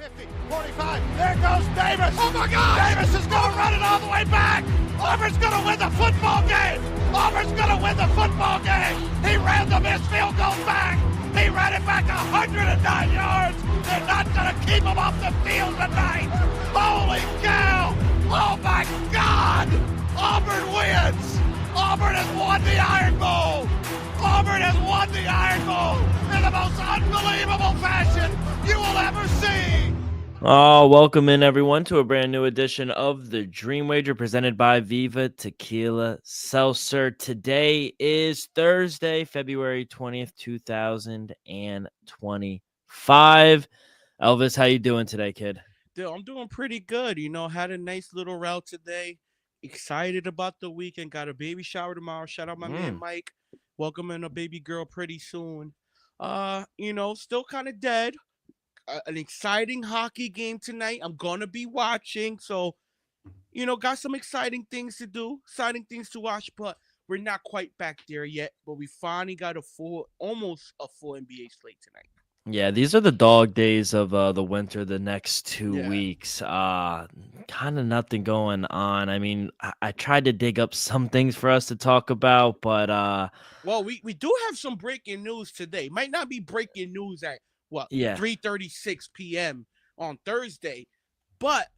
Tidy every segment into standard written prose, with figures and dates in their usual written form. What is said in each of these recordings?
50, 45. There goes Davis. Oh, my God. Davis is going to run it all the way back. Auburn's going to win the football game. Auburn's going to win the football game. He ran the missed field goal back. He ran it back 109 yards. They're not going to keep him off the field tonight. Holy cow. Oh, my God. Auburn wins. Auburn has won the Iron Bowl. Auburn has won the Iron Bowl in the most unbelievable fashion you will ever see. Oh, welcome in everyone to a brand new edition of the Dream Wager presented by Viva Tequila Seltzer. Today is Thursday, February 20th, 2025. Elvis, how you doing today, kid? Dude, I'm doing pretty good. Had a nice little route today. Excited about the weekend. Got a baby shower tomorrow. Shout out my man Mike. Welcoming a baby girl pretty soon. Still kind of dead. An exciting hockey game tonight. I'm going to be watching. So, got some exciting things to do, exciting things to watch, but we're not quite back there yet. But we finally got almost a full NBA slate tonight. Yeah, these are the dog days of the winter, the next 2 Yeah. weeks. Kind of nothing going on. I mean, I tried to dig up some things for us to talk about, but well, we do have some breaking news today. Might not be breaking news at 3:36 p.m. on Thursday, but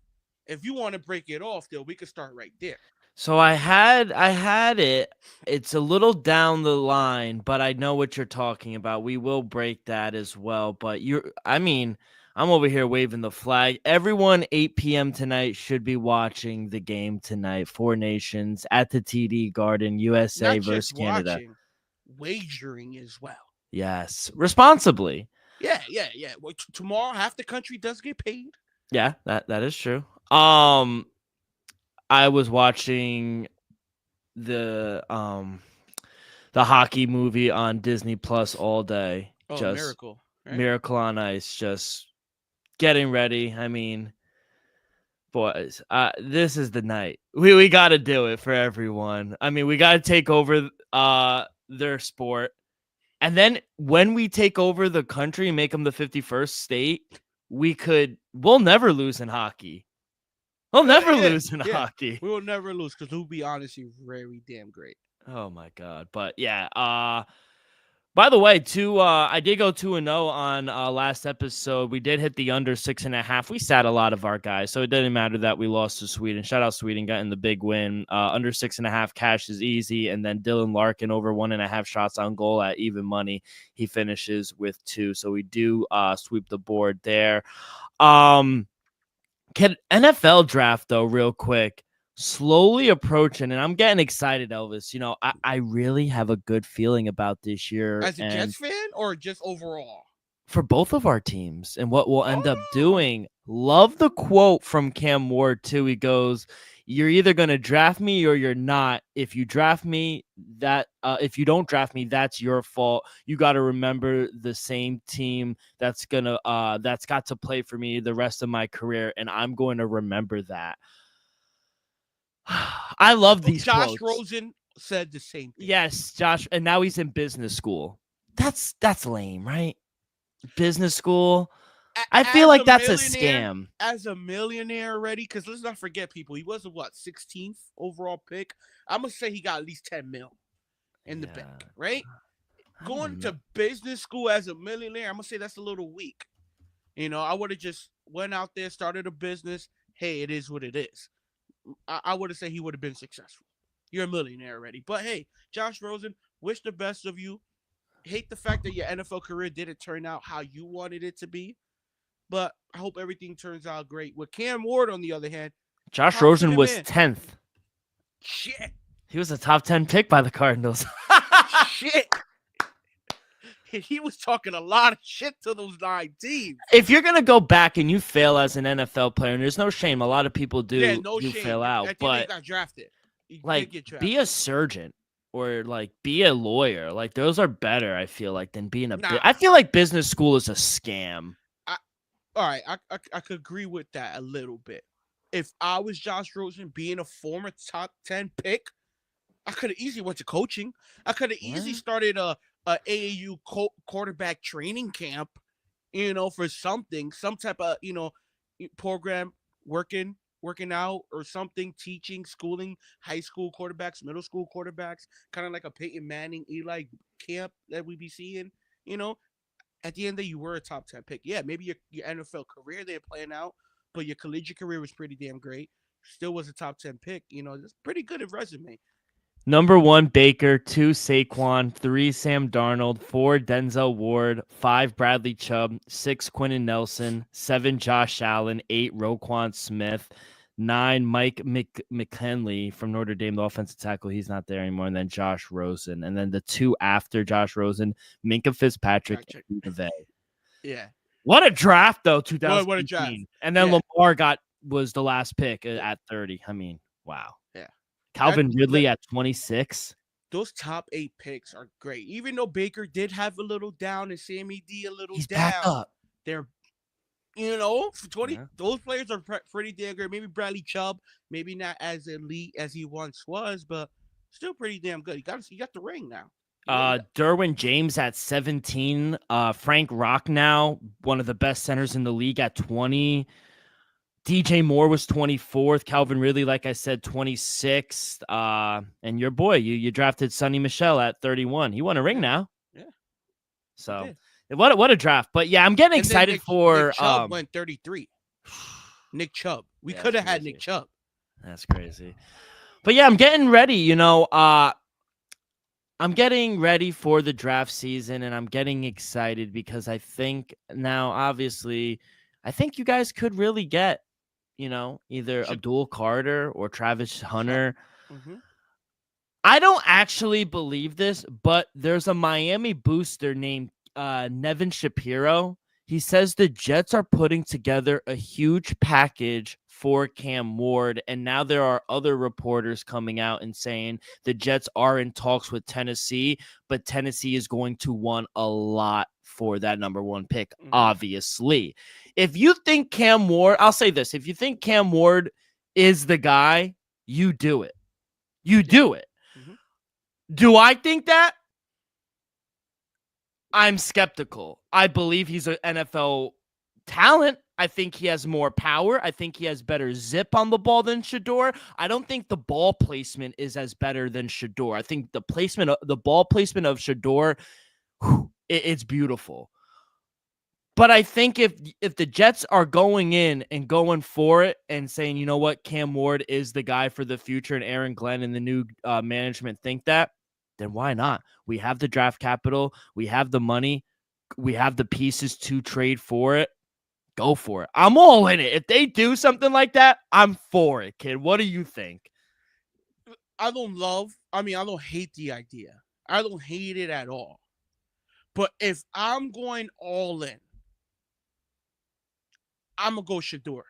if you want to break it off, then we can start right there. So I had it. It's a little down the line, but I know what you're talking about. We will break that as well. But I'm over here waving the flag. Everyone, 8 p.m. tonight should be watching the game tonight. Four Nations at the TD Garden, USA versus Canada. Watching, wagering as well. Yes, responsibly. Yeah. Well, tomorrow, half the country does get paid. Yeah, that is true. I was watching the hockey movie on Disney Plus all day. Oh, just Miracle. Right? Miracle on Ice, just getting ready. I mean, boys, this is the night. We got to do it for everyone. I mean, we got to take over their sport. And then when we take over the country and make them the 51st state, we'll never lose in hockey. We'll never lose in hockey. We will never lose because we'll be honestly very damn great. Oh my God. But yeah, by the way, I did go 2-0 on last episode. We did hit the under 6.5. We sat a lot of our guys, so it didn't matter that we lost to Sweden. Shout out Sweden, getting the big win. Under 6.5 cash is easy. And then Dylan Larkin over 1.5 shots on goal at even money. He finishes with 2. So we do sweep the board there. Can NFL draft though, real quick, slowly approaching, and I'm getting excited, Elvis. I really have a good feeling about this year. As a Jets fan or just overall? For both of our teams and what we'll end up doing. Love the quote from Cam Ward too. He goes, "You're either going to draft me or you're not. If you draft me, if you don't draft me, that's your fault. You got to remember the same team that's got to play for me the rest of my career, and I'm going to remember that." I love these Josh quotes. Rosen said the same thing. Yes, Josh, and now he's in business school. That's lame, right? Business school. I feel like that's a scam. As a millionaire already, because let's not forget, people, he was a 16th overall pick. I'm going to say he got at least 10 mil in the bank, right? Going to business school as a millionaire, I'm going to say that's a little weak. I would have just went out there, started a business. Hey, it is what it is. I would have said he would have been successful. You're a millionaire already. But hey, Josh Rosen, wish the best of you. Hate the fact that your NFL career didn't turn out how you wanted it to be. But I hope everything turns out great. With Cam Ward, on the other hand, Josh Rosen was 10th. Shit. He was a top 10 pick by the Cardinals. Shit. He was talking a lot of shit to those 9 teams. If you're going to go back and you fail as an NFL player, and there's no shame. A lot of people do. Yeah, no you shame. fail out. But got drafted. Be a surgeon or be a lawyer. Those are better, I feel like, than being I feel like business school is a scam. All right, I could agree with that a little bit. If I was Josh Rosen, being a former top 10 pick, I could have easily went to coaching. I could have easily started a AAU quarterback training camp for something, some type of, program working out or something, teaching, schooling, high school quarterbacks, middle school quarterbacks, kind of like a Peyton Manning, Eli camp that we be seeing. You know, at the end of the day, you were a top 10 pick. Yeah, maybe your NFL career they're playing out, but your collegiate career was pretty damn great. Still was a top 10 pick. It's pretty good at resume. Number 1, Baker. 2, Saquon. 3, Sam Darnold. 4, Denzel Ward. 5, Bradley Chubb. 6, Quentin Nelson. 7, Josh Allen. 8, Roquan Smith. 9, Mike McKinley from Notre Dame, the offensive tackle. He's not there anymore. And then Josh Rosen. And then the 2 after Josh Rosen, Minkah Fitzpatrick. Yeah. What a draft, though, 2018. What a draft. And then Lamar was the last pick at 30. I mean, wow. Yeah. Calvin Ridley at 26. Those top 8 picks are great. Even though Baker did have a little down and Sammy D a little He's down. Back up. They're, for 20, those players are pretty damn great. Maybe Bradley Chubb, maybe not as elite as he once was, but still pretty damn good. You got the ring now. Derwin James at 17. Frank Rocknow, one of the best centers in the league, at 20. DJ Moore was 24th. Calvin Ridley, like I said, 26th. And your boy, you drafted Sonny Michel at 31. He won a ring now. Yeah. So what a draft. But yeah, I'm getting excited for Nick Chubb went 33. Nick Chubb. We could have had Nick Chubb. That's crazy. But yeah, I'm getting ready, I'm getting ready for the draft season, and I'm getting excited because I think now, obviously, I think you guys could really get, either Abdul Carter or Travis Hunter. Mm-hmm. I don't actually believe this, but there's a Miami booster named Nevin Shapiro. He says the Jets are putting together a huge package for Cam Ward, and now there are other reporters coming out and saying the Jets are in talks with Tennessee, but Tennessee is going to want a lot for that number 1 pick, obviously. If you think Cam Ward, I'll say this, if you think Cam Ward is the guy, you do it. You do it. Mm-hmm. Do I think that? I'm skeptical. I believe he's an NFL talent. I think he has more power. I think he has better zip on the ball than Shedeur. I don't think the ball placement is as better than Shedeur. I think the ball placement of Shedeur, it's beautiful. But I think if the Jets are going in and going for it and saying, you know what, Cam Ward is the guy for the future, and Aaron Glenn and the new management think that, then why not? We have the draft capital. We have the money. We have the pieces to trade for it. Go for it. I'm all in it. If they do something like that, I'm for it, kid. What do you think? I don't hate the idea. I don't hate it at all. But if I'm going all in, I'm going to go Shedeur.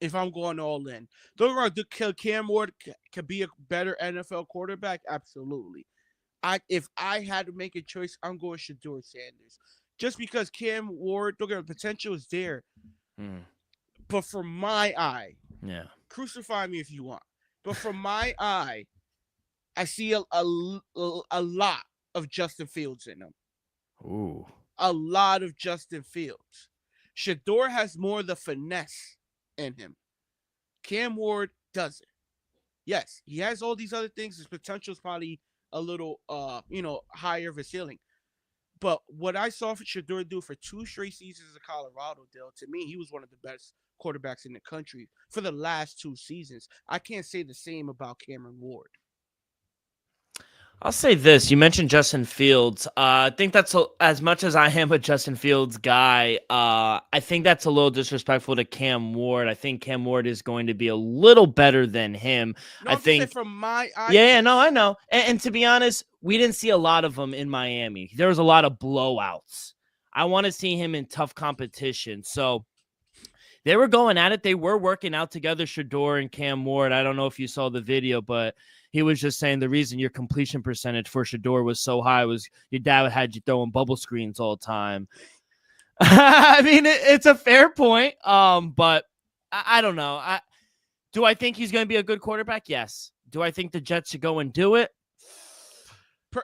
If I'm going all in. Don't get me wrong, Cam Ward could be a better NFL quarterback? Absolutely. If I had to make a choice, I'm going Shedeur Sanders. Just because Cam Ward, don't get me wrong, potential is there. But from my eye, crucify me if you want. But from my eye, I see a lot of Justin Fields in him. Ooh. A lot of Justin Fields. Shedeur has more of the finesse in him. Cam Ward doesn't. Yes, he has all these other things. His potential is probably a little, higher of a ceiling. But what I saw for Shedeur do for 2 straight seasons in Colorado, Dale, to me, he was one of the best quarterbacks in the country for the last 2 seasons. I can't say the same about Cameron Ward. I'll say this. You mentioned Justin Fields. I think that's as much as I am a Justin Fields guy, I think that's a little disrespectful to Cam Ward. I think Cam Ward is going to be a little better than him. No, I think from my eyes. Yeah, no, I know. And to be honest, we didn't see a lot of them in Miami. There was a lot of blowouts. I want to see him in tough competition. So they were going at it. They were working out together, Shedeur and Cam Ward. I don't know if you saw the video, but he was just saying the reason your completion percentage for Shedeur was so high was your dad had you throwing bubble screens all the time. I mean, it's a fair point, but I don't know. Do I think he's going to be a good quarterback? Yes. Do I think the Jets should go and do it?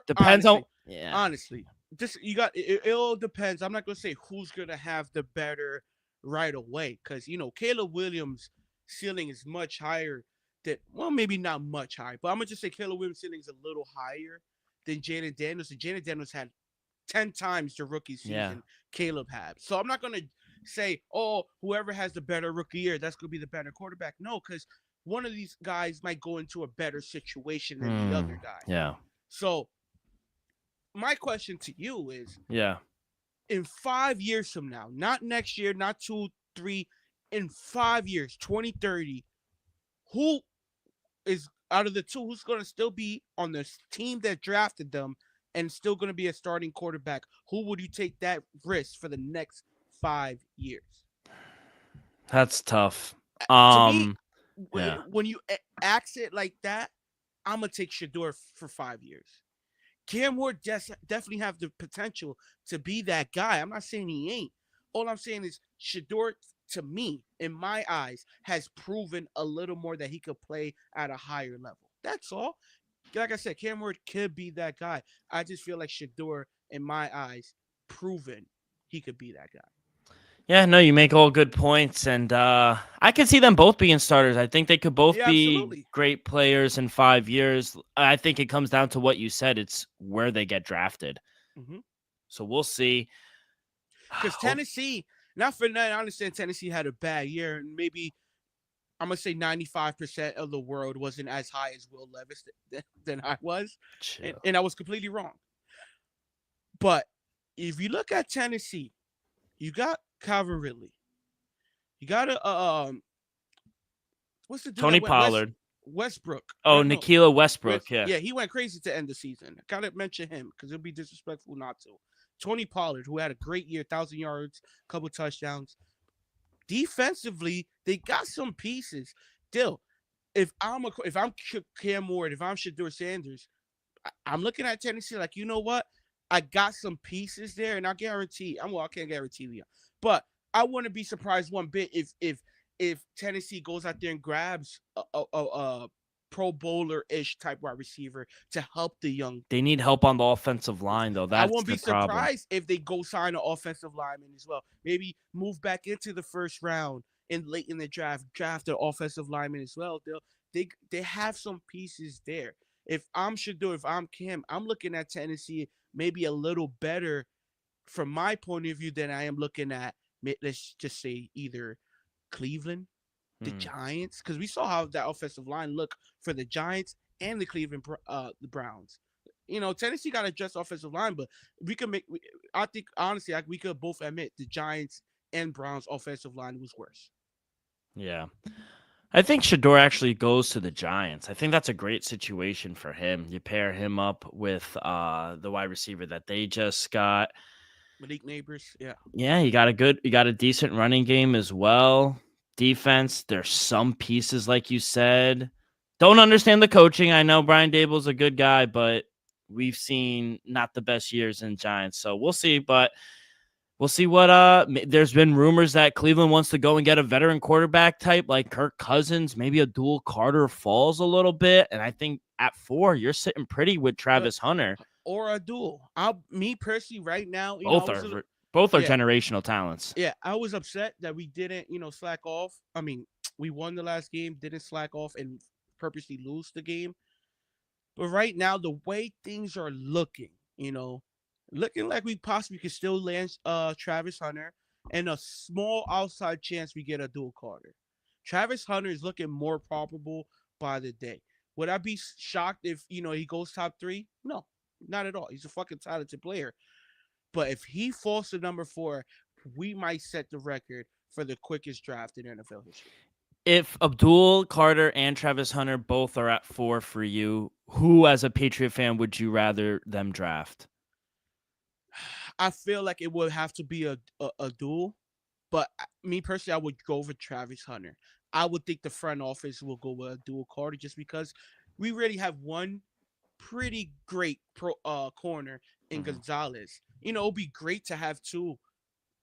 Depends honestly, just you got it all depends. I'm not gonna say who's gonna have the better right away, because Caleb Williams' ceiling is much higher than, well, maybe not much higher, but I'm gonna just say Caleb Williams' ceiling is a little higher than Jaden Daniels. And Jaden Daniels had 10 times the rookie Yeah. season Caleb had. So I'm not gonna say, oh, whoever has the better rookie year, that's gonna be the better quarterback. No, because one of these guys might go into a better situation than the other guy. Yeah. So my question to you is, Yeah. in 5 years from now, not next year, not 2, 3, in 5 years, 2030, who is out of the two, who's going to still be on the team that drafted them and still going to be a starting quarterback? Who would you take that risk for the next 5 years? That's tough. To me, Yeah. when you ask it like that, I'm going to take Shador for 5 years. Cam Ward definitely have the potential to be that guy. I'm not saying he ain't. All I'm saying is Shador, to me, in my eyes, has proven a little more that he could play at a higher level. That's all. Like I said, Cam Ward could be that guy. I just feel like Shador, in my eyes, proven he could be that guy. Yeah, no, you make all good points, and I can see them both being starters. I think they could both be absolutely great players in 5 years. I think it comes down to what you said. It's where they get drafted. Mm-hmm. So we'll see. Because Tennessee, not for nothing, I understand Tennessee had a bad year, and maybe I'm going to say 95% of the world wasn't as high as Will Levis than I was, and I was completely wrong. But if you look at Tennessee, you got Calvin Ridley. You got what's the dude? Tony Pollard. Westbrook. Oh, Nikhila Westbrook. Yeah, he went crazy to end the season. I gotta mention him because it'd be disrespectful not to. Tony Pollard, who had a great year, 1,000 yards, couple touchdowns. Defensively, they got some pieces. Still, if I'm Cam Ward, if I'm Shador Sanders, I'm looking at Tennessee like, you know what? I got some pieces there, and I guarantee. I can't guarantee Leon, but I wouldn't be surprised one bit if Tennessee goes out there and grabs a Pro Bowler-ish type wide receiver to help the young. They need help on the offensive line, though. That's I won't be surprised problem. If they go sign an offensive lineman as well. Maybe move back into the first round and late in the draft an offensive lineman as well. They have some pieces there. If I'm Shador, if I'm Cam, I'm looking at Tennessee maybe a little better from my point of view than I am looking at, let's just say, either Cleveland, the Giants, because we saw how that offensive line looked for the Giants and the Cleveland the Browns. Tennessee got to adjust offensive line, but I think honestly, we could both admit the Giants and Browns offensive line was worse. Yeah. I think Shador actually goes to the Giants. I think that's a great situation for him. You pair him up with the wide receiver that they just got. Malik Neighbors, yeah. Yeah, you got a decent running game as well. Defense, there's some pieces, like you said. Don't understand the coaching. I know Brian Dable's a good guy, but we've seen not the best years in Giants. So we'll see, but we'll see what there's been rumors that Cleveland wants to go and get a veteran quarterback type like Kirk Cousins, maybe a dual Carter falls a little bit. And I think at 4, you're sitting pretty with Travis Hunter. Or a duel. Me personally right now, both are generational talents. Yeah, I was upset that we didn't, slack off. I mean, we won the last game, didn't slack off and purposely lose the game. But right now, the way things are looking, looking like we possibly could still land Travis Hunter, and a small outside chance we get a dual Carter. Travis Hunter is looking more probable by the day. Would I be shocked if, he goes top 3? No, not at all. He's a fucking talented player. But if he falls to number 4, we might set the record for the quickest draft in NFL history. If Abdul Carter and Travis Hunter both are at 4 for you, who as a Patriot fan would you rather them draft? I feel like it would have to be a duel, but me personally, I would go with Travis Hunter. I would think the front office will go with a dual Carter just because we really have one pretty great corner in Gonzalez. It would be great to have 2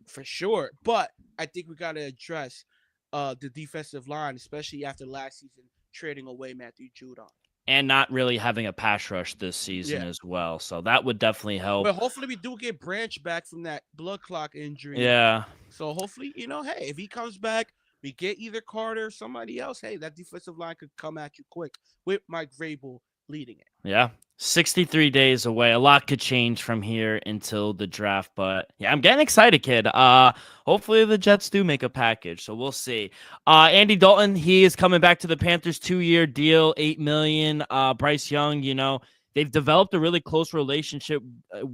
for sure, but I think we got to address the defensive line, especially after last season trading away Matthew Judon. and not really having a pass rush this season Yeah. as well. So that would definitely help. Well, hopefully we do get Branch back from that blood clot injury. Yeah. So hopefully, hey, if he comes back, we get either Carter or somebody else. Hey, that defensive line could come at you quick with Mike Vrabel leading it. Yeah. 63 days away. A lot could change from here until the draft, but yeah, I'm getting excited, kid. Hopefully the Jets do make a package, so we'll see. Andy Dalton, he is coming back to the Panthers, 2-year deal, $8 million. Bryce Young, they've developed a really close relationship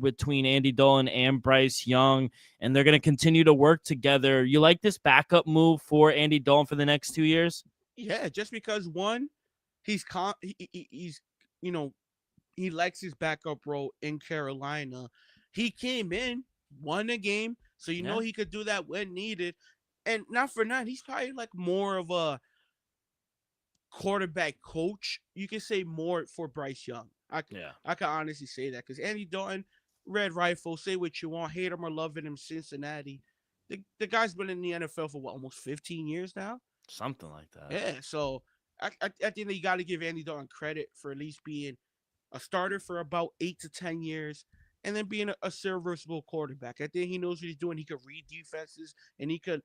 between Andy Dalton and Bryce Young, and they're going to continue to work together. You like this backup move for Andy Dalton for the next 2 years? Yeah, just because one, he's you know he likes his backup role in Carolina. He came in, won a game, so he could do that when needed. And not for nothing, he's probably like more of a quarterback coach. You can say more for Bryce Young. I can honestly say that because Andy Dalton, Red Rifle, say what you want, hate him or love him, Cincinnati. The guy's been in the NFL for almost 15 years now. Something like that. Yeah, so I think that you got to give Andy Dalton credit for at least being a starter for about 8 to 10 years, and then being a serviceable quarterback. I think he knows what he's doing. He could read defenses, and he could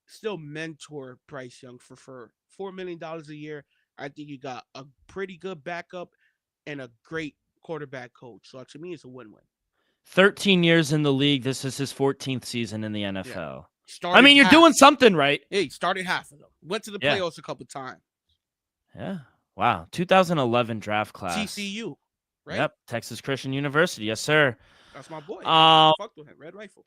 still mentor Bryce Young for $4 million a year. I think you got a pretty good backup and a great quarterback coach. So to me, it's a win-win. 13 years in the league. This is his 14th season in the Yeah. NFL. Started I mean, you're half. doing something right. Yeah, he started half of them. Went to the Yeah. playoffs a couple times. Yeah. Wow. 2011 draft class. TCU, right? Yep. Texas Christian University. Yes, sir. That's my boy. I fucked with him. Red Rifle.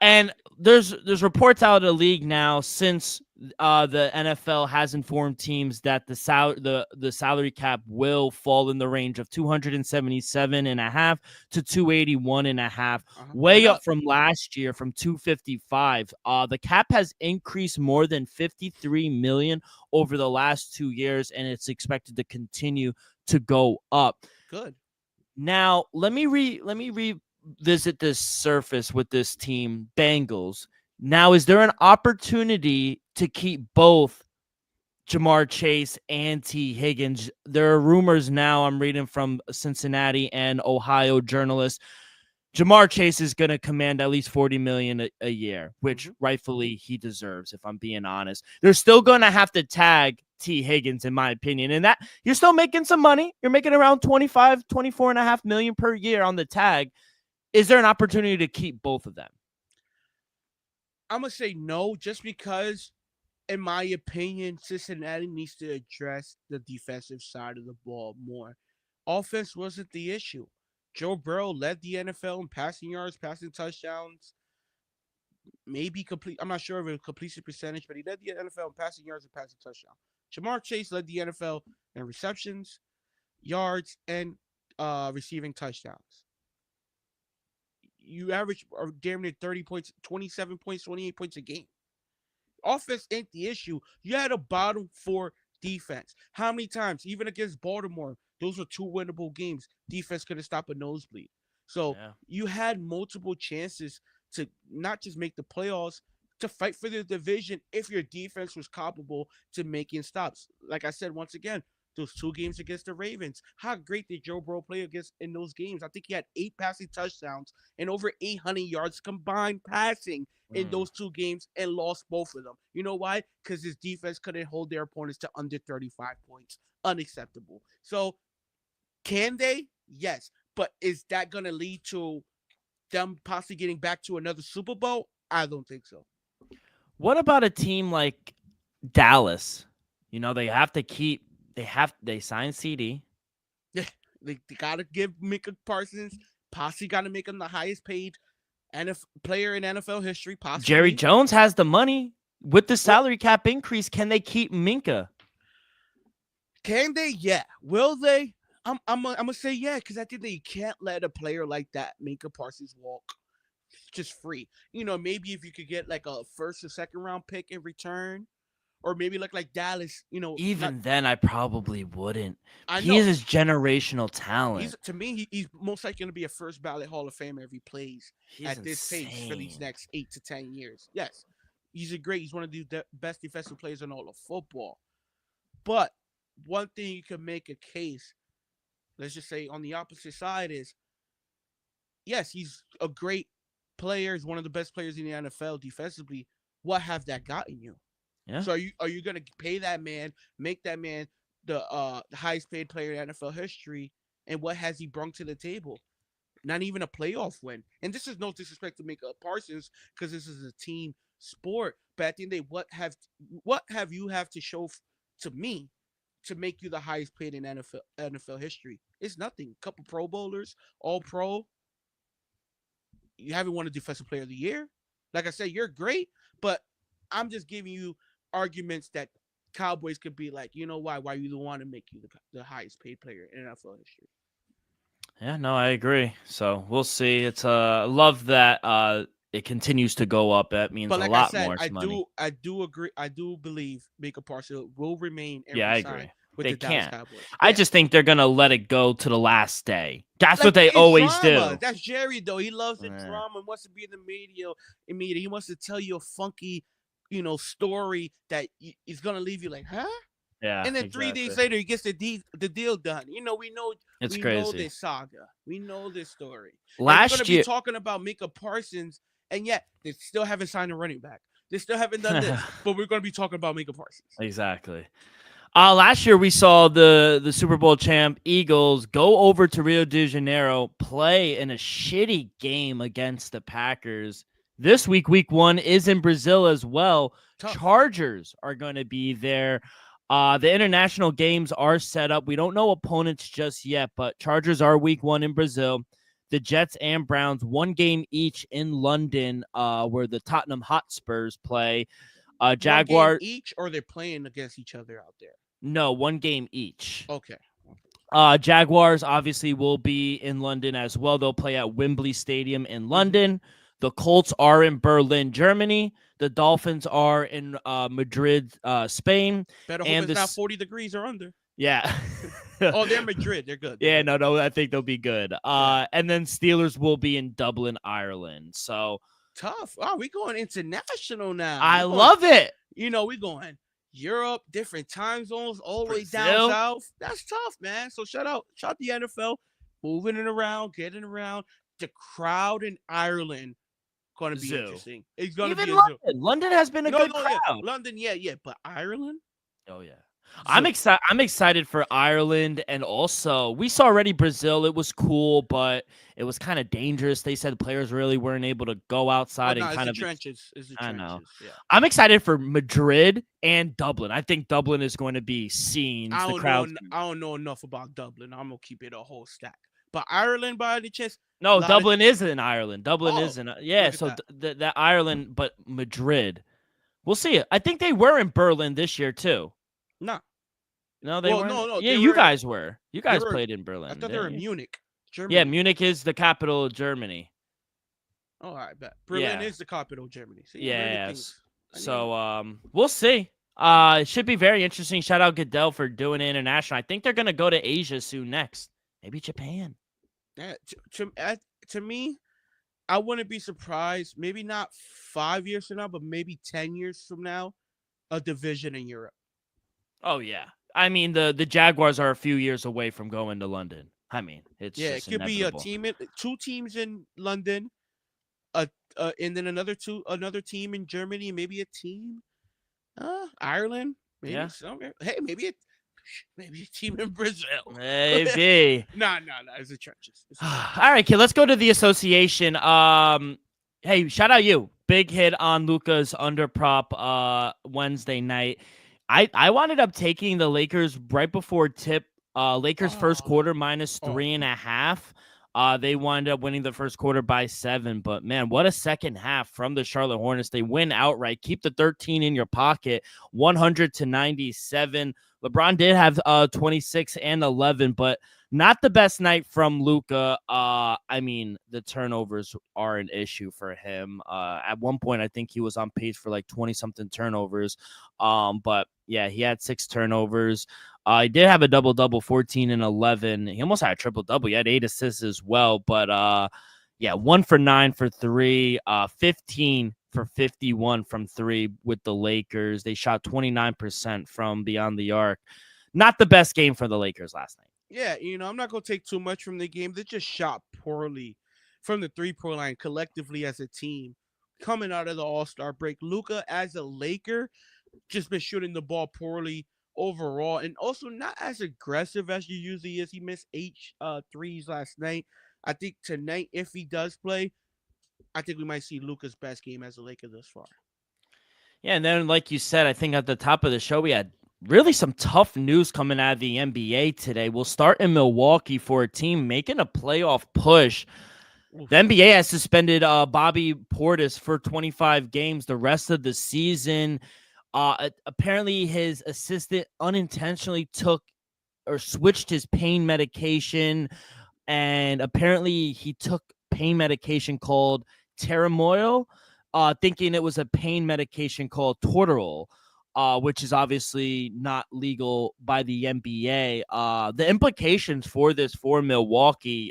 And there's reports out of the league now since the NFL has informed teams that the salary cap will fall in the range of 277.5 to 281.5, way up from last year from 255. The cap has increased more than 53 million over the last 2 years, and it's expected to continue to go up. Good. Now, let me revisit this surface with this team, Bengals. Now, is there an opportunity to keep both Jamar Chase and T. Higgins? There are rumors now I'm reading from Cincinnati and Ohio journalists. Jamar Chase is going to command at least $40 million a year, which rightfully he deserves, if I'm being honest. They're still going to have to tag T. Higgins, in my opinion, and that you're still making some money. You're making around 24.5 million per year on the tag. Is there an opportunity to keep both of them? I'm going to say no, just because, in my opinion, Cincinnati needs to address the defensive side of the ball more. Offense wasn't the issue. Joe Burrow led the NFL in passing yards, passing touchdowns, maybe complete. I'm not sure of a completion percentage, but he led the NFL in passing yards and passing touchdowns. Jamar Chase led the NFL in receptions, yards, and receiving touchdowns. You average damn near 30 points, 27 points, 28 points a game. Offense ain't the issue. You had a bottom 4 defense. How many times, even against Baltimore, those were 2 winnable games. Defense couldn't stop a nosebleed. So you had multiple chances to not just make the playoffs, to fight for the division if your defense was capable to making stops. Like I said, once again, those 2 games against the Ravens. How great did Joe Burrow play against in those games? I think he had 8 passing touchdowns and over 800 yards combined passing in those 2 games and lost both of them. You know why? Because his defense couldn't hold their opponents to under 35 points. Unacceptable. So can they? Yes. But is that going to lead to them possibly getting back to another Super Bowl? I don't think so. What about a team like Dallas? They signed CD. Yeah, they got to give Micah Parsons, possibly got to make him the highest paid player in NFL history, possibly. Jerry Jones has the money. With the salary cap increase, can they keep Minka? Can they? Yeah. Will they? I'm gonna say yeah, because I think that you can't let a player like that, Minka Parsons, walk just free. Maybe if you could get like a first or second round pick in return, or maybe like Dallas. Even then, I probably wouldn't. I know. He is his generational talent. To me, he's most likely going to be a first ballot Hall of Famer if he plays at this pace for these next 8 to 10 years. Yes, he's one of the best defensive players in all of football. But one thing you can make a case, let's just say on the opposite side, is yes, he's a great player. He's one of the best players in the NFL defensively. What have that gotten you? Yeah. So are you gonna pay that man, make that man the highest paid player in NFL history, and what has he brought to the table? Not even a playoff win. And this is no disrespect to Micah Parsons because this is a team sport. But at the end of the day, what have you have to show to me to make you the highest paid in NFL history? It's nothing. A couple Pro Bowlers, All Pro. You haven't won a Defensive Player of the Year. Like I said, you're great, but I'm just giving you arguments that Cowboys could be like, you know why you don't want to make you the highest paid player in NFL history. Yeah, no, I agree. So we'll see. It's love that it continues to go up. That means But like a lot I said, more money. I do agree. I do believe Micah Parsons will remain and Yeah, I resign agree. with They the Dallas can't. Cowboys. I just think they're gonna let it go to the last day. That's Like, what they it's always drama. do. That's Jerry though. He loves the Yeah. drama and wants to be in the media. He wants to tell you a funky, story that is gonna leave you like, huh? Yeah, And then exactly. 3 days later, he gets the deal done. We know It's we crazy. know this saga. We know this story. Last We're gonna year, be talking about Micah Parsons, and yet they still haven't signed a running back. They still haven't done this, but we're gonna be talking about Micah Parsons. exactly. Last year we saw the Super Bowl champ Eagles go over to Rio de Janeiro, play in a shitty game against the Packers. This week, week 1 is in Brazil as well. Tough. Chargers are going to be there. The international games are set up. We don't know opponents just yet, but Chargers are week 1 in Brazil. The Jets and Browns, 1 game each in London, where the Tottenham Hotspurs play. Jaguar 1 game each, or they're playing against each other out there? No, 1 game each. Okay. Jaguars obviously will be in London as well. They'll play at Wembley Stadium in London. The Colts are in Berlin, Germany. The Dolphins are in Madrid, Spain. Better hope it's not 40 degrees or under. Yeah. Oh, they're Madrid. They're good. Yeah, no, I think they'll be good. And then Steelers will be in Dublin, Ireland. So tough. Oh, we going international now. I love it. We going Europe, different time zones, all the way down Brazil. south. That's tough, man. So shout out the NFL, moving it around, getting around. The crowd in Ireland going to be interesting. It's going to be London. London has been a good crowd. Yeah. London, yeah, but Ireland. Oh yeah. I'm excited for Ireland, and also we saw already Brazil. It was cool, but it was kind of dangerous. They said the players really weren't able to go outside and kind of trenches. I know. Yeah. I'm excited for Madrid and Dublin. I think Dublin is going to be scenes. I don't know enough about Dublin. I'm gonna keep it a whole stack. But Ireland, by any chance? No, Dublin is in Ireland. Dublin is in so that Ireland, but Madrid. We'll see it. I think they were in Berlin this year too. No, they weren't. No. Yeah, you guys were. You guys played in Berlin. I thought they were in Munich, Germany. Yeah, Munich is the capital of Germany. Oh, I bet. Berlin is the capital of Germany. So So we'll see. It should be very interesting. Shout out Goodell for doing it international. I think they're gonna go to Asia soon next. Maybe Japan. Yeah, to me, I wouldn't be surprised. Maybe not 5 years from now, but maybe 10 years from now, a division in Europe. Oh yeah. I mean, the Jaguars are a few years away from going to London. I mean, it's just it could inevitable. be 2 teams in London, and then another team in Germany, maybe a team, Ireland, maybe somewhere. Hey, maybe a team in Brazil. Maybe. No, it's the trenches. All right, kid. Let's go to the association. Hey, shout out you. Big hit on Luka's under prop Wednesday night. I wound up taking the Lakers right before tip. Lakers first quarter minus 3.5. They wound up winning the first quarter by 7. But man, what a second half from the Charlotte Hornets. They win outright. Keep the 13 in your pocket. 100-97. LeBron did have 26 and 11, but not the best night from Luka. I mean, the turnovers are an issue for him. At one point, I think he was on pace for like 20-something turnovers. But yeah, he had 6 turnovers. He did have a double-double, 14 and 11. He almost had a triple-double. He had 8 assists as well. But, 1 for 9 for 3, 15 for 51 from 3 with the Lakers. They shot 29% from beyond the arc. not the best game for the Lakers last night. Yeah, I'm not gonna take too much from the game. They just shot poorly from the 3-point line collectively as a team. Coming out of the All-Star break, Luka as a Laker just been shooting the ball poorly overall, and also not as aggressive as he usually is. He missed 8 threes last night. I think tonight, if he does play, I think we might see Luka's best game as a Laker thus far. Yeah, and then like you said, I think at the top of the show we had really some tough news coming out of the NBA today. We'll start in Milwaukee for a team making a playoff push. The NBA has suspended Bobby Portis for 25 games the rest of the season. Apparently, his assistant unintentionally took or switched his pain medication, and apparently he took pain medication called Terimoil, thinking it was a pain medication called Toradol, which is obviously not legal by the NBA. The implications for this for Milwaukee,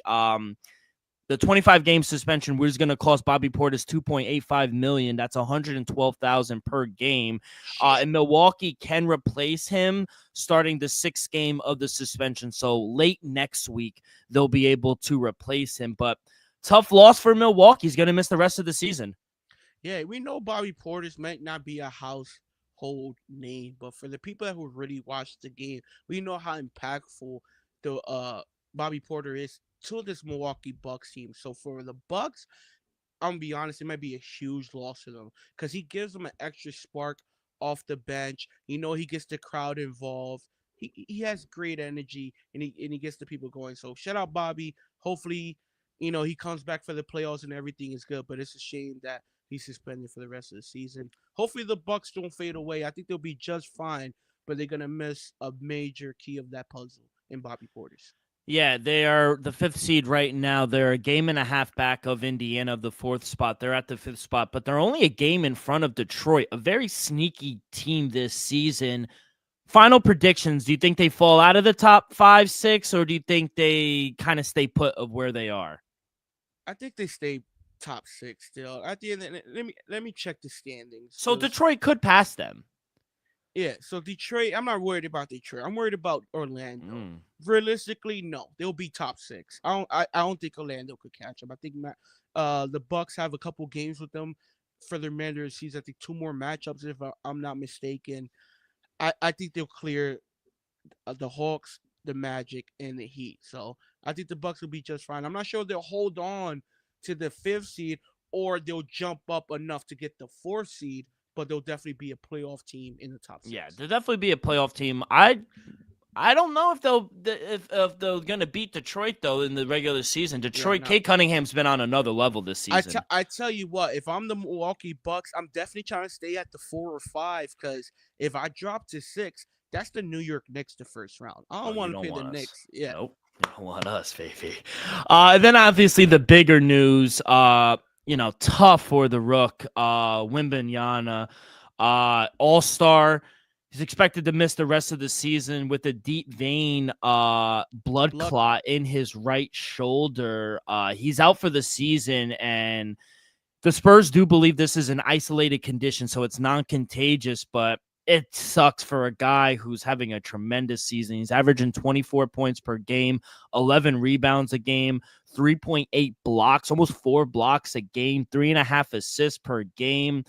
the 25-game suspension was going to cost Bobby Portis $2.85 million. That's $112,000 per game. And Milwaukee can replace him starting the 6th game of the suspension. So late next week, they'll be able to replace him. But tough loss for Milwaukee. He's going to miss the rest of the season. Yeah, we know Bobby Portis might not be a household name, but for the people who really watched the game, we know how impactful the Bobby Porter is to this Milwaukee Bucks team. So for the Bucks, I'm gonna be honest, it might be a huge loss to them because he gives them an extra spark off the bench. He gets the crowd involved. He has great energy and he gets the people going. So shout out Bobby. Hopefully, he comes back for the playoffs and everything is good. But it's a shame that he's suspended for the rest of the season. Hopefully the Bucks don't fade away. I think they'll be just fine, but they're gonna miss a major key of that puzzle in Bobby Portis. Yeah, they are the 5th seed right now. They're a game and a half back of Indiana, the 4th spot. They're at the 5th spot, but they're only a game in front of Detroit, a very sneaky team this season. Final predictions. Do you think they fall out of the top 5, 6, or do you think they kind of stay put of where they are? I think they stay top 6 still. At the end, let me check the standings. So Detroit could pass them. Yeah, so Detroit, I'm not worried about Detroit. I'm worried about Orlando. Realistically, no, they'll be top 6. I don't think Orlando could catch them. I think the Bucks have a couple games with them for the remainder of the season. I think 2 more matchups, if I'm not mistaken. I think they'll clear the Hawks, the Magic, and the Heat. So I think the Bucks will be just fine. I'm not sure they'll hold on to the 5th seed or they'll jump up enough to get the 4th seed. But they'll definitely be a playoff team in the top 6. Yeah, they'll definitely be a playoff team. I don't know if they're gonna beat Detroit though in the regular season. Detroit, Kate Cunningham's been on another level this season. I tell you what, if I'm the Milwaukee Bucks, I'm definitely trying to stay at the 4 or 5 because if I drop to 6, that's the New York Knicks the first round. I don't want to play the Knicks. Yeah. Nope. You don't want us, baby. Then obviously the bigger news. Tough for the Rook, Wembanyama, All-Star. He's expected to miss the rest of the season with a deep vein blood clot in his right shoulder. He's out for the season, and the Spurs do believe this is an isolated condition, so it's non-contagious, but it sucks for a guy who's having a tremendous season. He's averaging 24 points per game, 11 rebounds a game, 3.8 blocks, almost 4 blocks a game, 3.5 assists per game.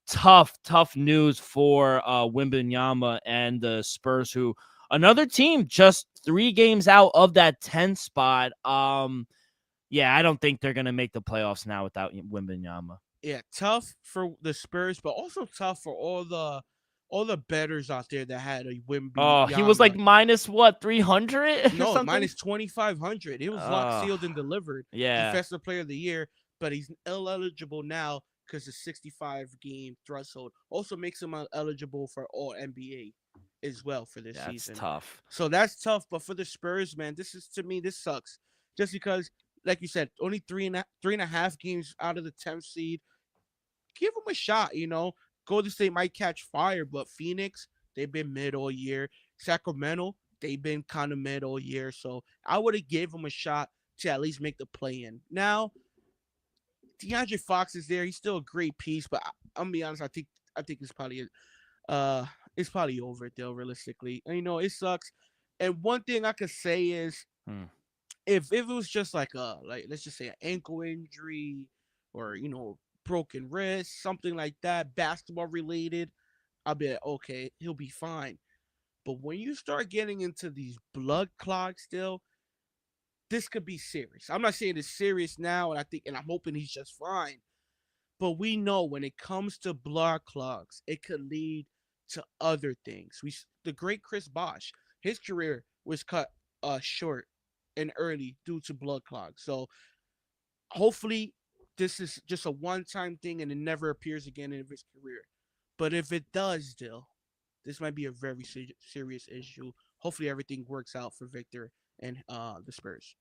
Tough news for Wembanyama and the Spurs, who another team just 3 games out of that 10 spot. Yeah, I don't think they're going to make the playoffs now without Wembanyama. Yeah, tough for the Spurs, but also tough for all the bettors out there that had a Wembanyama. Oh, he was like minus what, 300? No, minus 2,500. It was locked, sealed, and delivered. Yeah. Defensive Player of the Year, but he's ineligible now because the 65-game threshold also makes him eligible for All NBA as well for this season. That's tough. So that's tough, but for the Spurs, man, this sucks. Just because, like you said, only 3.5 games out of the 10th seed. Give them a shot, Golden State might catch fire, but Phoenix, they've been mid all year. Sacramento, they've been kind of mid all year. So I would have gave them a shot to at least make the play-in. Now, DeAndre Fox is there. He's still a great piece, but I'm gonna be honest. I think it's probably it's probably over, Dale, realistically. And, it sucks. And one thing I could say is, if it was just like let's just say an ankle injury or broken wrist, something like that, basketball related, I'll be like, okay, he'll be fine. But when you start getting into these blood clots, still, this could be serious. I'm not saying it's serious now, and I'm hoping he's just fine. But we know when it comes to blood clots, it could lead to other things. The great Chris Bosh, his career was cut short and early due to blood clots. So hopefully this is just a one-time thing and it never appears again in his career. But if it does, Dill, this might be a very serious issue. Hopefully everything works out for Victor and the Spurs.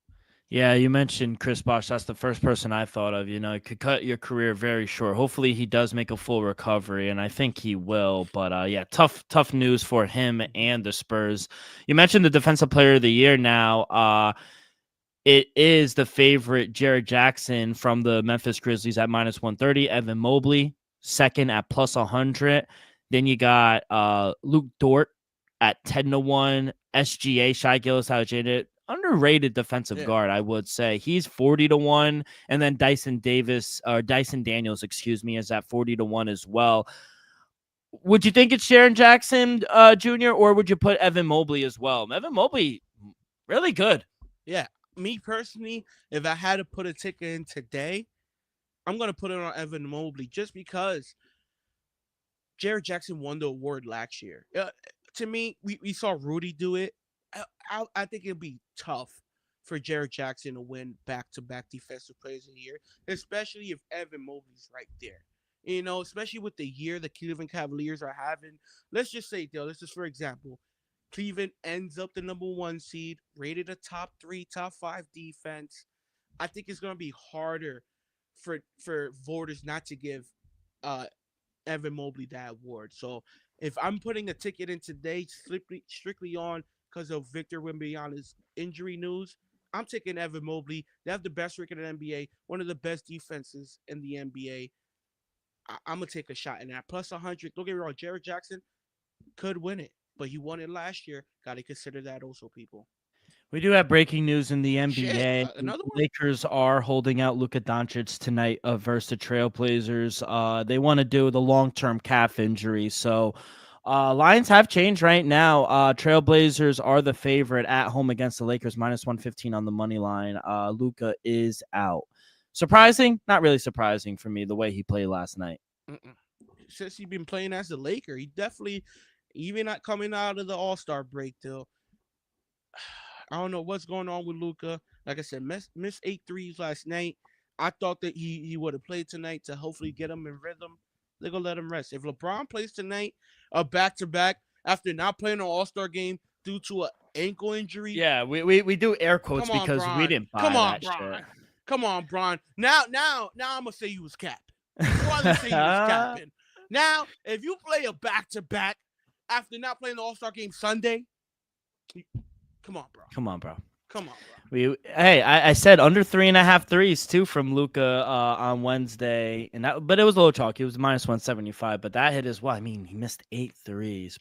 Yeah, you mentioned Chris Bosh. That's the first person I thought of. It could cut your career very short. Hopefully, he does make a full recovery, and I think he will. But yeah, tough news for him and the Spurs. You mentioned the Defensive Player of the Year. Now, it is the favorite Jared Jackson from the Memphis Grizzlies at -130. Evan Mobley second at +100. Then you got Luke Dort at 10-1. SGA Shai Gilgeous-Alexander, underrated defensive guard, I would say. He's 40-1, and then Dyson Daniels, is at 40-1 as well. Would you think it's Jaren Jackson Jr., or would you put Evan Mobley as well? Evan Mobley, really good. Yeah, me personally, if I had to put a ticket in today, I'm gonna put it on Evan Mobley just because Jared Jackson won the award last year. To me, we saw Rudy do it. I think it'll be tough for Jared Jackson to win back-to-back Defensive Players of the Year, especially if Evan Mobley's right there. Especially with the year the Cleveland Cavaliers are having. Let's just say, Dale, this is for example, Cleveland ends up the number 1 seed, rated a top 3, top 5 defense. I think it's going to be harder for voters not to give Evan Mobley that award. So if I'm putting a ticket in today strictly on because of Victor Wembanyama's injury news, I'm taking Evan Mobley. They have the best record in the NBA, one of the best defenses in the NBA. I'm going to take a shot in that. +100. Don't get me wrong, Jared Jackson could win it, but he won it last year. Got to consider that also, people. We do have breaking news in the NBA. Another one? Lakers are holding out Luka Doncic tonight versus the Trailblazers. They want to do the long-term calf injury. So lines have changed right now. Trailblazers are the favorite at home against the Lakers, -115 on the money line. Luka is out. Surprising? Not really surprising for me, the way he played last night. Since he's been playing as a Laker, he definitely, even not coming out of the All-Star break, though, I don't know what's going on with Luka. Like I said, missed 8 threes last night. I thought that he would have played tonight to hopefully get him in rhythm. They're going to let him rest. If LeBron plays tonight, a back-to-back, after not playing an All-Star game due to an ankle injury. Yeah, we do air quotes because we didn't buy that shit. Come on, Bron. Now I'm going to say you was capping. Before I say you was capping. Now, if you play a back-to-back after not playing the All-Star game Sunday, come on, bro. I said under 3.5 threes too from Luka on Wednesday, but it was a little chalky. It was -175, but that hit as well. I mean, he missed 8 threes,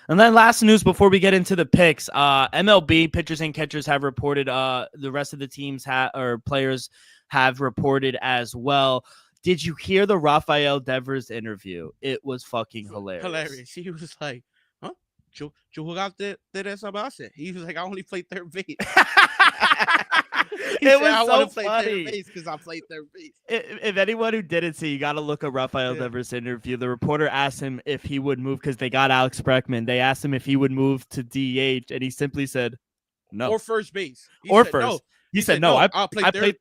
and then last news before we get into the picks, MLB pitchers and catchers have reported. The rest of the teams players have reported as well. Did you hear the Rafael Devers interview? It was fucking hilarious. He was like, huh? Yo jugaste esa base. He was like, I only played third base. I want to play third base because I played third base. If anyone who didn't see, you got to look at Rafael Devers' interview. The reporter asked him if he would move because they got Alex Bregman. They asked him if he would move to DH, and he simply said no. Or first base. He said no. I played third.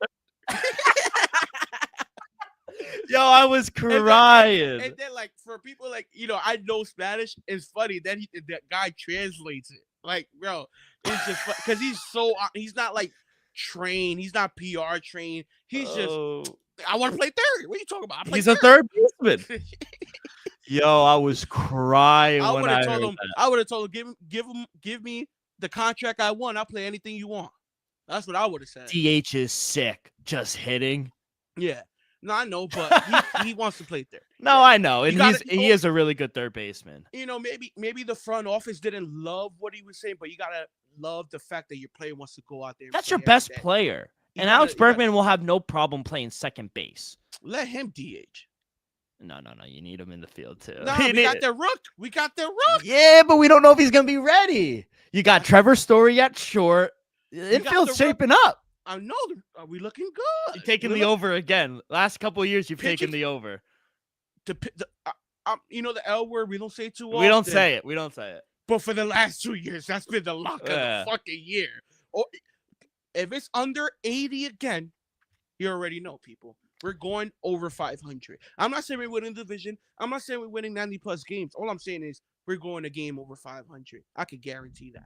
Yo, I was crying. And then, like, for people like, I know Spanish. It's funny. Then that guy translates it. Like, bro, it's just because he's not like trained. He's not PR trained. He's just, I want to play third. What are you talking about? He's a third baseman. Yo, I was crying when I heard that. I would have told him, give me the contract I want. I'll play anything you want. That's what I would have said. DH is sick. Just hitting. Yeah. No, I know, but he wants to play there. No, I know, and he is a really good third baseman. Maybe the front office didn't love what he was saying, but you gotta love the fact that your player wants to go out there. That's your best player, and Alex Bergman will have no problem playing second base. Let him DH. No. You need him in the field too. No, we got the Rook. Yeah, but we don't know if he's gonna be ready. You got Trevor Story at short. Infield's shaping up. I know. Are we looking good? You're taking the over again. Last couple of years, you've taken the over. The L word, we don't say it too often. We don't say it. But for the last 2 years, that's been the lock of the fucking year. Or if it's under 80 again, you already know, people. We're going over 500. I'm not saying we're winning the division. I'm not saying we're winning 90-plus games. All I'm saying is we're going a game over 500. I could guarantee that.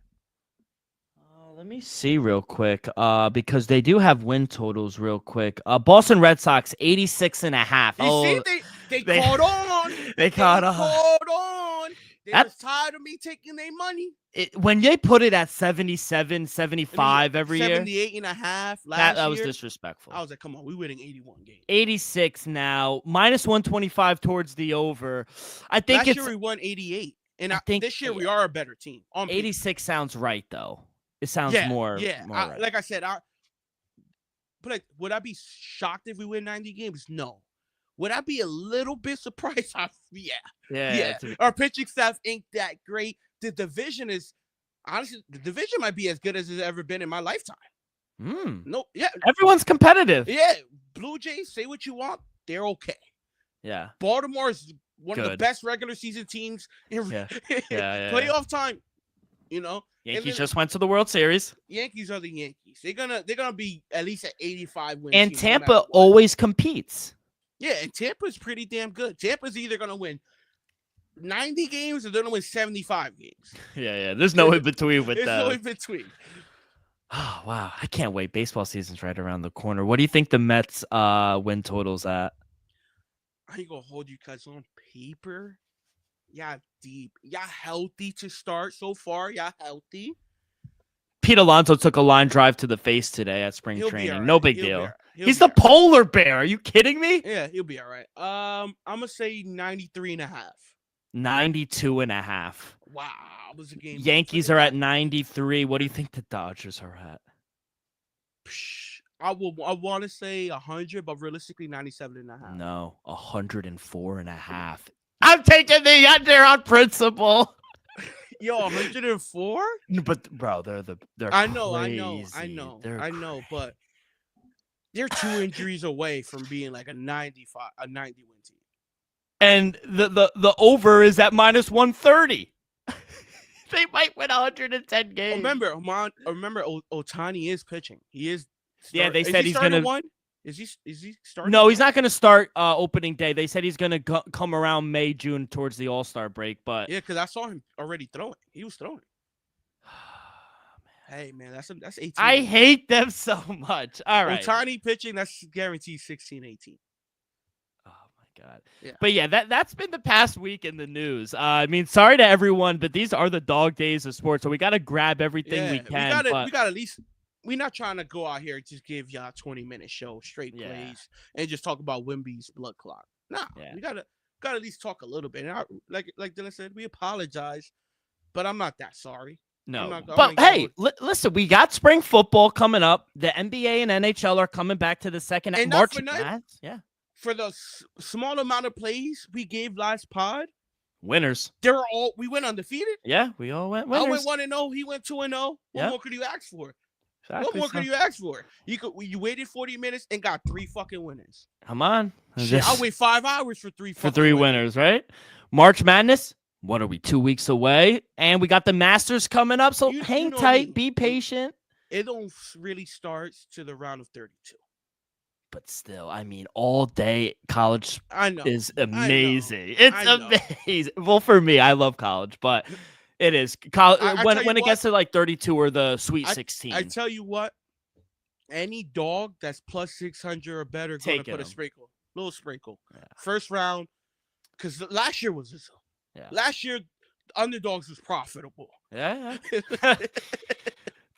Let me see real quick, because they do have win totals real quick. Boston Red Sox, 86.5. You see, they caught on. They caught on. They was tired of me taking their money. When they put it at 77, 75 every 78 and a half last year. That was disrespectful. I was like, come on, we're winning 81 games. 86 now, minus 125 towards the over. I think last year we won 88. And I think this year we are a better team. 86 sounds right, though. It sounds more. Yeah, right. Like I said, would I be shocked if we win 90 games? No. Would I be a little bit surprised? Yeah. Our pitching staff ain't that great. The division might be as good as it's ever been in my lifetime. No, yeah. Everyone's competitive. Yeah. Blue Jays, say what you want. They're okay. Yeah. Baltimore is one of the best regular season teams in playoff time. Yankees just went to the World Series. Yankees are the Yankees. They're gonna be at least at 85 wins. And Tampa always competes. Yeah, and Tampa's pretty damn good. Tampa's either gonna win 90 games or they're gonna win 75 games. Yeah. There's no in between with that. There's no in between. Oh wow, I can't wait. Baseball season's right around the corner. What do you think the Mets win totals at? I ain't gonna hold you guys on paper. Y'all deep. Y'all healthy to start so far. Y'all healthy. Pete Alonso took a line drive to the face today at spring training. Right. No big deal. He's the polar bear. Are you kidding me? Yeah, he'll be all right. I'm gonna say 93.5. 92.5. Wow. It was a game. Yankees are at 93. What do you think the Dodgers are at? I want to say 100, but realistically 97.5. No, 104.5. I'm taking the under on principle. Yo, 104? But bro, they're I crazy. know, but they're 2 injuries away from being like a 90 win team. And the over is at minus 130. They might win 110 games. Remember, Ohtani is pitching. He is. Yeah, they said he's gonna. Is he starting? No, he's not going to start opening day. They said he's going to come around May, June towards the All-Star break. But yeah, because I saw him already throwing. He was throwing. Hey man, that's 18. I hate them so much. All right, Ohtani pitching, that's guaranteed 16-18. Oh my god. Yeah. But yeah, that's been the past week in the news. I mean, sorry to everyone, but these are the dog days of sports, so we got to grab everything we can. We got at least. We're not trying to go out here and just give y'all a 20-minute show, straight plays, and just talk about Wemby's blood clot. Nah, we gotta at least talk a little bit. And like Dylan said, we apologize, but I'm not that sorry. No, but hey, listen, we got spring football coming up. The NBA and NHL are coming back to the second and March. For the small amount of plays we gave last pod, winners. We went undefeated. Yeah, we all went winners. I went 1-0. He went 2-0. What more could you ask for? Exactly. What more could you ask for? You waited 40 minutes and got 3 fucking winners. Come on. I'll wait 5 hours for 3 winners, right? March Madness. What are we, 2 weeks away? And we got the Masters coming up, so hang tight, be patient. It don't really start to the round of 32. But still, I mean, all day college is amazing. It's amazing. Well, for me, I love college, but it is when it gets to like 32 or the Sweet 16. I tell you what, any dog that's plus 600 or better going to put a little sprinkle. Yeah. First round, because last year was this. Yeah. Last year, underdogs was profitable. Yeah.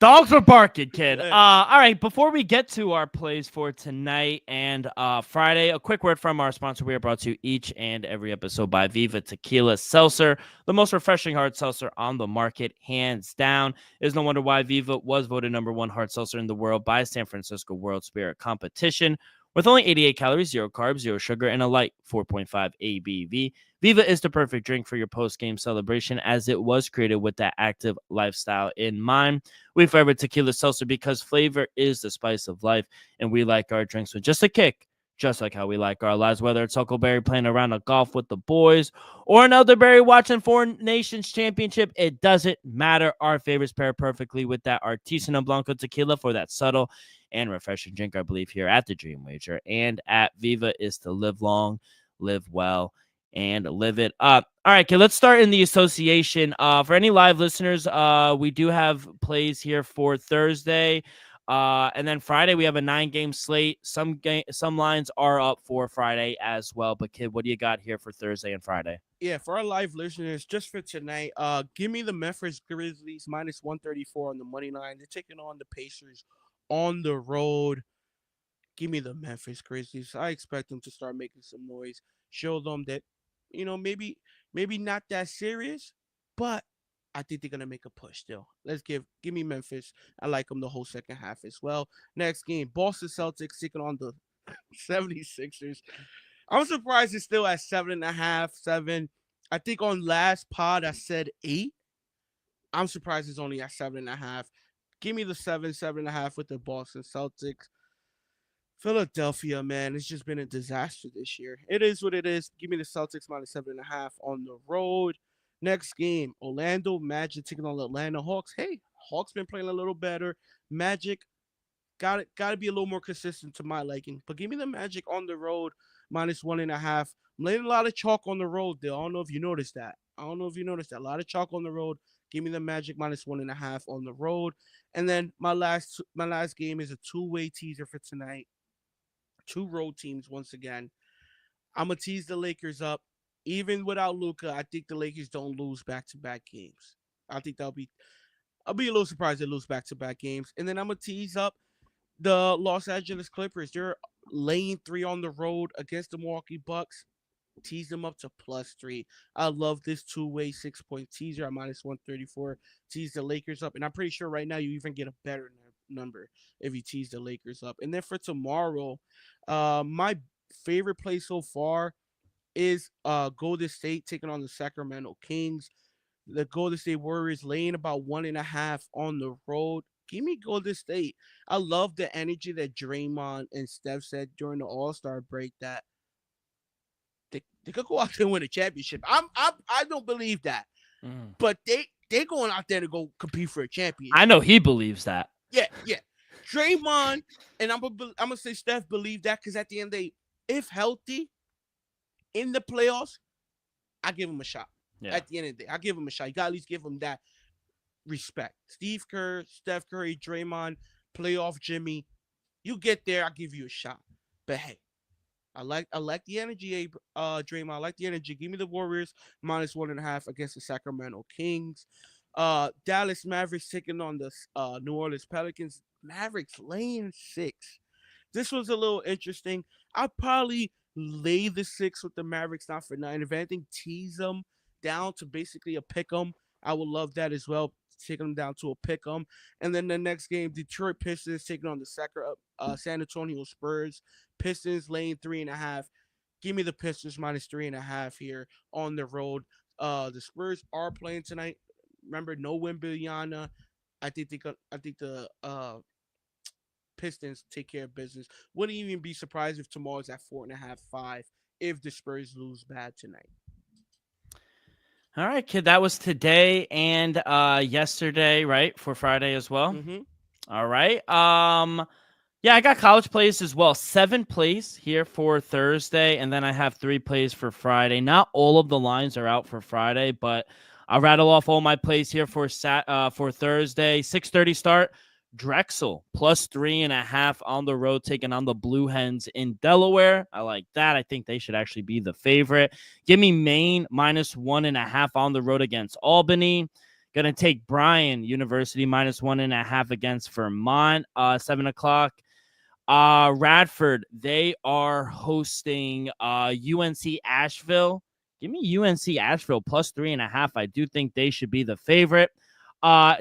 Dogs were barking, kid. Yeah. All right, before we get to our plays for tonight and Friday, a quick word from our sponsor. We are brought to you each and every episode by Viva Tequila Seltzer, the most refreshing hard seltzer on the market, hands down. It's no wonder why Viva was voted #1 hard seltzer in the world by San Francisco World Spirit Competition. With only 88 calories, 0 carbs, 0 sugar, and a light 4.5 ABV, Viva is the perfect drink for your post-game celebration as it was created with that active lifestyle in mind. We favor tequila seltzer because flavor is the spice of life, and we like our drinks with just a kick, just like how we like our lives, whether it's Huckleberry playing around a golf with the boys or an elderberry watching Foreign Nations Championship. It doesn't matter. Our favorites pair perfectly with that Artisanal Blanco tequila for that subtle and refreshing drink, I believe, here at the Dream Wager and at Viva is to live long, live well, and live it up. All right, okay, let's start in the association. For any live listeners, we do have plays here for Thursday. And then Friday, we have a 9-game slate. Some lines are up for Friday as well. But, kid, what do you got here for Thursday and Friday? Yeah, for our live listeners, just for tonight, give me the Memphis Grizzlies -134 on the money line. They're taking on the Pacers on the road. Give me the Memphis Grizzlies. I expect them to start making some noise. Show them that, maybe not that serious, but I think they're gonna make a push still. Let's give me Memphis. I like them the whole second half as well. Next game, Boston Celtics taking on the 76ers. I'm surprised it's still at 7.5, 7. I think on last pod I said 8. I'm surprised it's only at 7.5. Give me the 7.5 with the Boston Celtics. Philadelphia, man, it's just been a disaster this year. It is what it is. Give me the Celtics -7.5 on the road. Next game, Orlando Magic taking on the Atlanta Hawks. Hey, Hawks been playing a little better. Magic got to be a little more consistent to my liking. But give me the Magic on the road -1.5. I'm laying a lot of chalk on the road there. I don't know if you noticed that. A lot of chalk on the road. Give me the Magic -1.5 on the road. And then my last game is a two-way teaser for tonight. 2 road teams once again. I'm gonna tease the Lakers up. Even without Luka, I think the Lakers don't lose back-to-back games. I think I'll be a little surprised they lose back-to-back games. And then I'm gonna tease up the Los Angeles Clippers. They're laying 3 on the road against the Milwaukee Bucks. Tease them up to +3. I love this two-way 6-point teaser at -134. Tease the Lakers up, and I'm pretty sure right now you even get a better number if you tease the Lakers up. And then for tomorrow, my favorite play so far is Golden State taking on the Sacramento Kings. The Golden State Warriors laying about 1.5 on the road. Give me Golden State. I love the energy that Draymond and Steph said during the All-Star break that they could go out there and win a championship. I don't believe that, but they're going out there to go compete for a championship. I know he believes that. Yeah. Draymond and I'm gonna say Steph believe that because at the end of the day, if healthy in the playoffs, I give him a shot. Yeah. At the end of the day, I give him a shot. You gotta at least give him that respect. Steve Kerr, Steph Curry, Draymond, playoff Jimmy. You get there, I'll give you a shot. But hey, I like the energy, Draymond. I like the energy. Give me the Warriors -1.5 against the Sacramento Kings. Dallas Mavericks taking on the New Orleans Pelicans. Mavericks laying 6. This was a little interesting. I'd probably lay the 6 with the Mavericks, not for 9. If anything, tease them down to basically a pick 'em. I would love that as well. Taking them down to a pick 'em. And then the next game, Detroit Pistons taking on the San Antonio Spurs. Pistons laying 3.5. Give me the Pistons -3.5 here on the road. The Spurs are playing tonight. Remember, no Wembanyama. I think the Pistons take care of business. Wouldn't even be surprised if tomorrow's at 4.5, 5 if the Spurs lose bad tonight. All right, kid. That was today and yesterday, right? For Friday as well. Mm-hmm. All right. Yeah, I got college plays as well. 7 plays here for Thursday, and then I have 3 plays for Friday. Not all of the lines are out for Friday, but I'll rattle off all my plays here for Thursday. 6:30 start. Drexel +3.5 on the road, taking on the Blue Hens in Delaware. I like that. I think they should actually be the favorite. Give me Maine -1.5 on the road against Albany. Gonna take Bryan University -1.5 against Vermont. 7 o'clock. Radford, they are hosting UNC Asheville. Give me UNC Asheville +3.5. I do think they should be the favorite.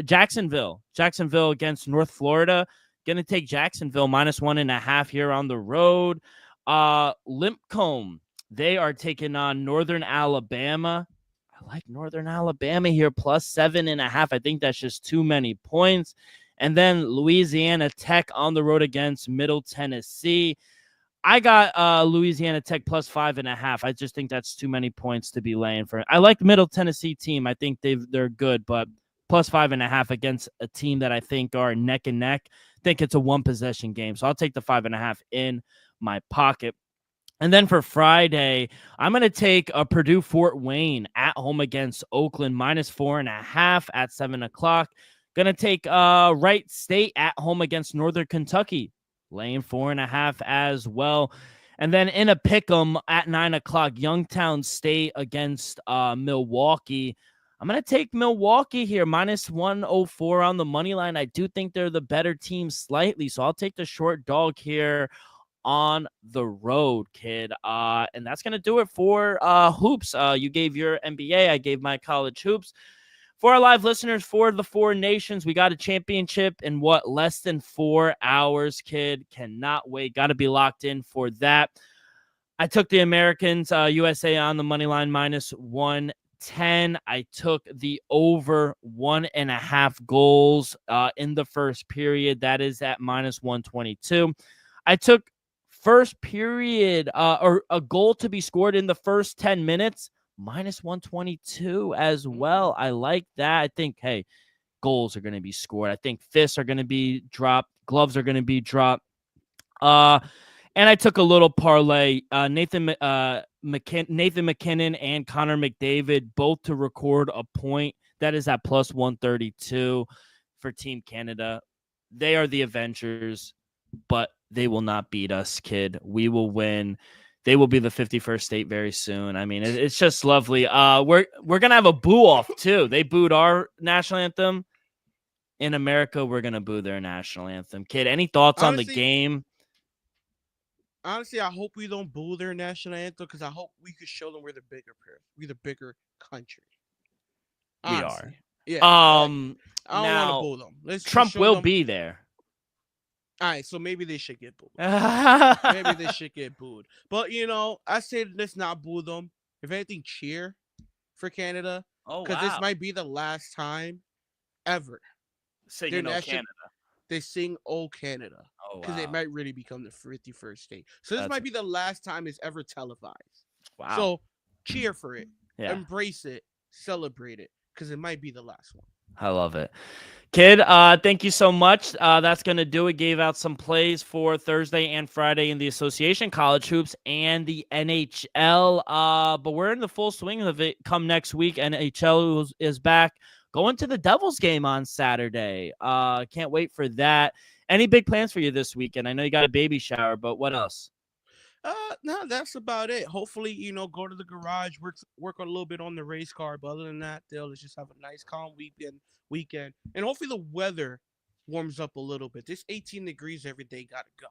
Jacksonville against North Florida. Gonna take Jacksonville -1.5 here on the road. Limpcomb, they are taking on Northern Alabama. I like Northern Alabama here +7.5. I think that's just too many points. And then Louisiana Tech on the road against Middle Tennessee. I got Louisiana Tech +5.5. I just think that's too many points to be laying for. I like the Middle Tennessee team. I think they're good, but +5.5 against a team that I think are neck and neck. I think it's a one-possession game, so I'll take the 5.5 in my pocket. And then for Friday, I'm going to take a Purdue Fort Wayne at home against Oakland -4.5 at 7 o'clock. Going to take Wright State at home against Northern Kentucky, laying 4.5 as well. And then in a pick'em at 9 o'clock, Youngstown State against Milwaukee. I'm going to take Milwaukee here, -104 on the money line. I do think they're the better team slightly, so I'll take the short dog here on the road, kid. And that's going to do it for hoops. You gave your NBA, I gave my college hoops. For our live listeners, for the Four Nations, we got a championship in less than 4 hours, kid. Cannot wait. Got to be locked in for that. I took the Americans, USA on the money line -110. I took the over 1.5 goals in the first period. That is at -122. I took first period or a goal to be scored in the first 10 minutes. -122 as well. I like that. I think, hey, goals are going to be scored. I think fists are going to be dropped. Gloves are going to be dropped. And I took a little parlay. Nathan McKinnon and Connor McDavid both to record a point. That is at +132 for Team Canada. They are the Avengers, but they will not beat us, kid. We will win. They will be the 51st state very soon. I mean, it's just lovely. We're gonna have a boo off too. They booed our national anthem. In America, we're gonna boo their national anthem. Kid, any thoughts on the game? Honestly, I hope we don't boo their national anthem because I hope we could show them we're the bigger country. Honestly. We are. Yeah. I don't want to boo them. Trump will be there. All right, so maybe they should get booed. But, I say let's not boo them. If anything, cheer for Canada. Because this might be the last time ever singing "Oh Canada." They sing "Oh Canada." Because it might really become the 51st state. So this might be the last time it's ever televised. Wow. So cheer for it. Yeah. Embrace it. Celebrate it. Because it might be the last one. I love it. Kid, thank you so much. That's going to do it. Gave out some plays for Thursday and Friday in the association, college hoops, and the NHL. But we're in the full swing of it come next week. NHL is back. Going to the Devils game on Saturday. Can't wait for that. Any big plans for you this weekend? I know you got a baby shower, but what else? No, that's about it. Hopefully, go to the garage, work a little bit on the race car. But other than that, let's just have a nice, calm weekend. And hopefully the weather warms up a little bit. This 18 degrees every day gotta go.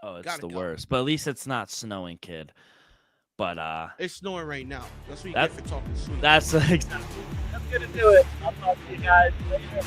Oh, it's the worst. But at least it's not snowing, kid. But it's snowing right now. That's what you get for talking sweet. That's exactly. That's gonna do it. I'll talk to you guys later.